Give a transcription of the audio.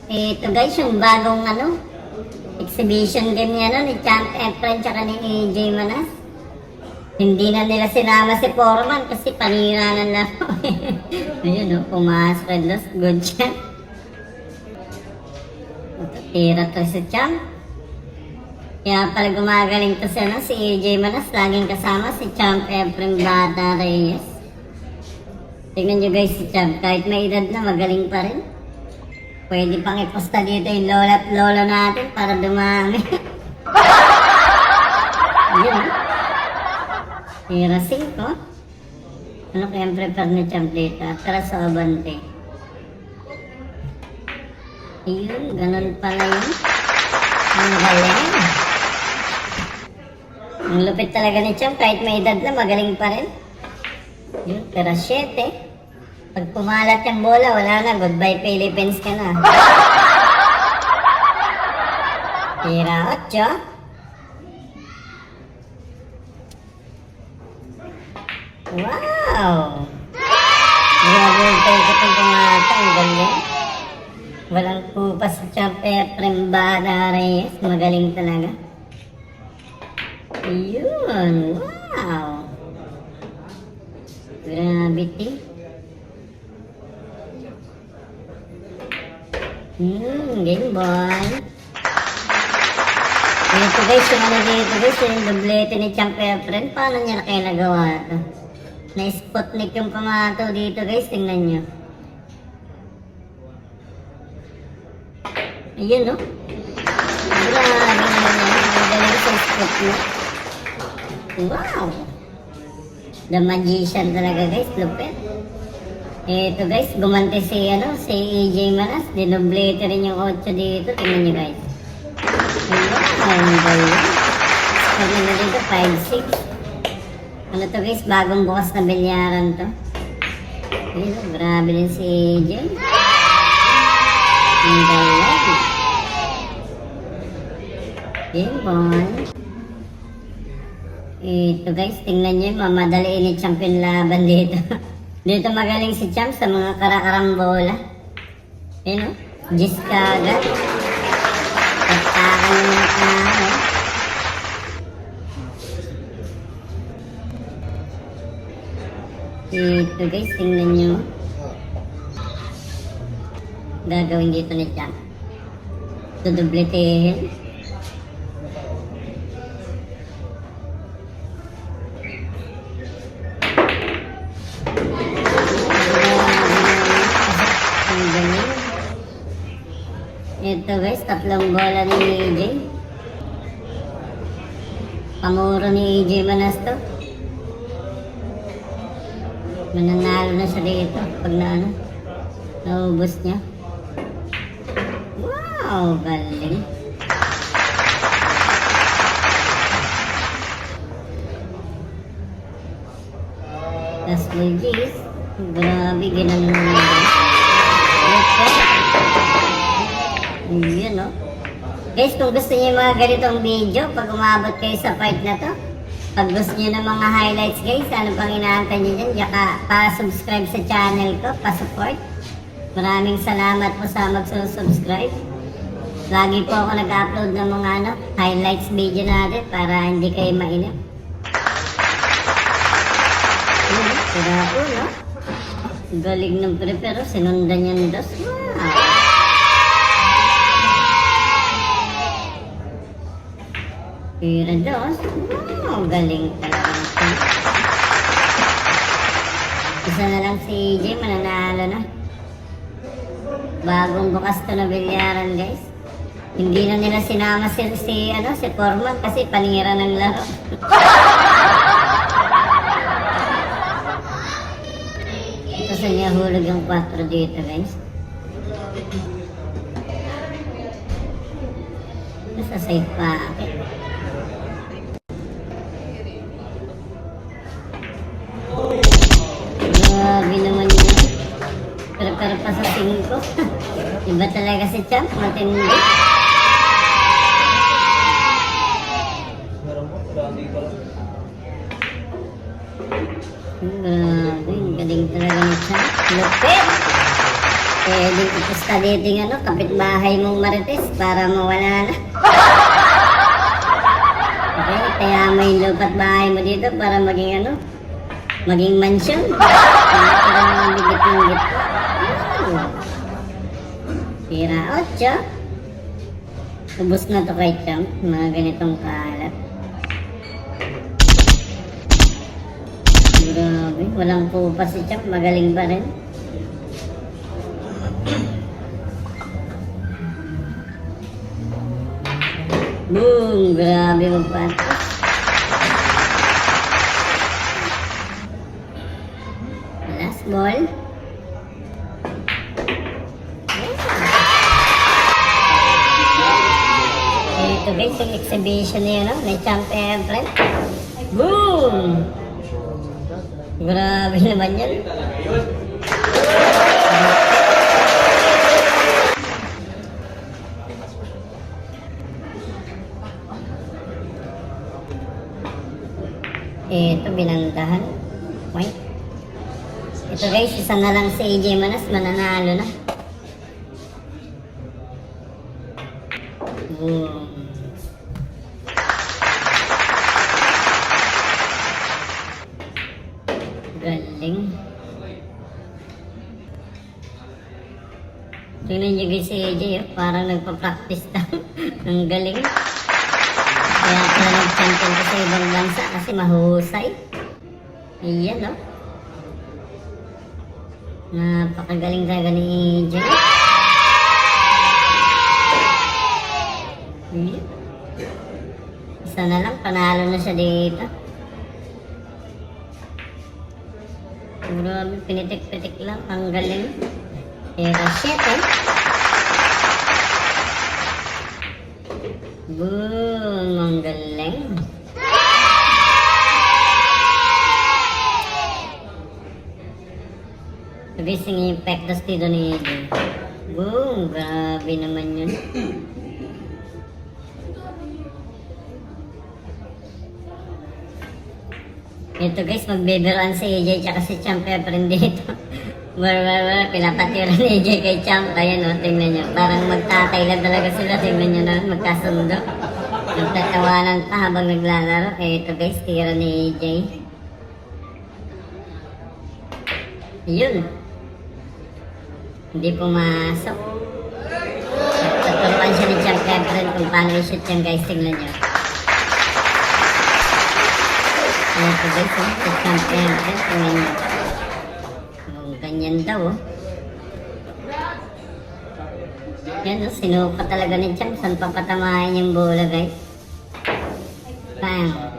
Ito guys, yung bagong exhibition game niya ni Champ Efren tsaka ni AJ Manas. Hindi na nila sinama si Foreman kasi panira ng laro. Ayun pumasok red loss. Good shot. Tira to si Champ. Kaya pala gumagaling to si AJ Manas. Laging kasama si Champ Efren Bata Reyes. Tingnan nyo guys si Champ. Kahit may edad na, magaling pa rin. Pwede pang iposta dito yung lola at lolo natin para dumami. Ayun Tira 5. Ano kayang prepare ni Champ dito? Atras sa abante. Ayun, ganun pala yun. Ang galing. Ang lupit talaga ni Champ. Kahit may edad na, magaling pa rin. Yun, tira 7. Pag pumalat yung bola, wala na. Goodbye Philippines ka na. Tira 8. Wow! Grabe yung tayo kapag pumata. Ang galing. Walang pupas sa Champ Efren Bata Reyes. Magaling talaga. Yun. Wow! Gravity. Game boy. Ito guys, yung doblete ni Champ Efren. Paano niya na kaya nagawa ito? Na-sputnik yung pamato dito guys, tingnan nyo. Ayun Grabe naman yan. Magaling sa sputnik. Wow! The magician talaga guys, lupit. Ito guys, gumanti si AJ Manas. Dinoblete rin yung 8 dito. Tingnan nyo guys. Wow, ang galing. Pag nila dito, 5-6. Ano to guys, bagong bukas na bilyaran to. Ayun, grabe din si AJ. Ang galing. Game boy. Ito guys, tingnan nyo yung mamadaliin ni Champ yung laban dito. Dito magaling si Champ sa mga karakarambola. Ayun Gis kagad. Pagtakan yung mga tao. Ito guys, tingnan nyo. Gagawin dito ni Champ. Dudubletehin. Ito guys, 3 bola ni AJ. Pamuro ni AJ Manas to. Mananalo na siya dito pag naubos niya. Wow, galing. Tas Gis. Grabe, ginanon mo guys. Yun Guys, kung gusto niyo yung mga ganitong video, pag umabot kayo sa part na to, pag gusto niyo ng mga highlights guys, ano pang inaantay niyo dyan, yaka pa-subscribe sa channel ko, pa-support. Maraming salamat po sa magsusubscribe. Lagi po ako nag-upload ng mga highlights video natin para hindi kayo mainip. Tira 1. Galing ng preparo, sinundan niya ng 2. Wow! Tira 2. Wow, galing talaga. Isa na lang si AJ, mananalo na. Bagong bukas to na bilyaran guys. Hindi na nila sinama si Foreman kasi panira ng laro. Ito sa niya hulog yung 4 dito guys. Nasa safe pa. Okay. Grabe naman yun. Prepare pa sa 5. Iba talaga si Champ, matindi. Grabe, galing talaga ni Champ. Lupit! Pwede pwedeng ipusta dito yung ano, kapitbahay mong Marites para mawala na. Okay, kaya may lupat bahay mo dito para maging ano, maging mansion. Para bigit-bigit pa. Tira 8. Ubus na to kay Champ, mga ganitong kalat. Grabe, walang pupa si Champ, magaling pa rin. Boom! Grabe magpatos. Last ball. Ito guys, yung exhibition niya, no? May Champ Everett. Boom! Grabe naman yan. Ito, binandahan. Wait. Ito guys, isa na lang si AJ Manas, mananalo na. Boom. Galing. Tingnan nyo guys si AJ, parang nagpa-practice na. Ang galing. Kaya pala nag-champion ko sa ibang bansa kasi mahusay. Iyan, no? Napakagaling talaga ni AJ. Iyan. Isa na lang, panalo na siya dito. Grabe, pinitik-pitik lang. Ang galing. Pero 7. Boom! Ang galing. Nagising yung pektas dito ni AJ. Boom! Grabe naman yun. Ito guys, magbibiroan si AJ tsaka si Champ Everett dito. Pinapatiran ni AJ kay Champ. Ayan o, tingnan nyo. Parang magtatay lang talaga sila. Tingnan nyo na, magkasundo. Nagtatawanan pa habang naglalaro. Ito guys, tira ni AJ. Yun. Hindi pumasok. Nagtaturuan siya ni Champ Everett kung paano i-shoot yan guys. Tingnan nyo. Ito guys, si Champ Everett. Tingnan nyo. Ganyan daw, oh. Yan, oh, sinuka talaga ni Champ. Saan papatamahin yung bola, guys? Bang!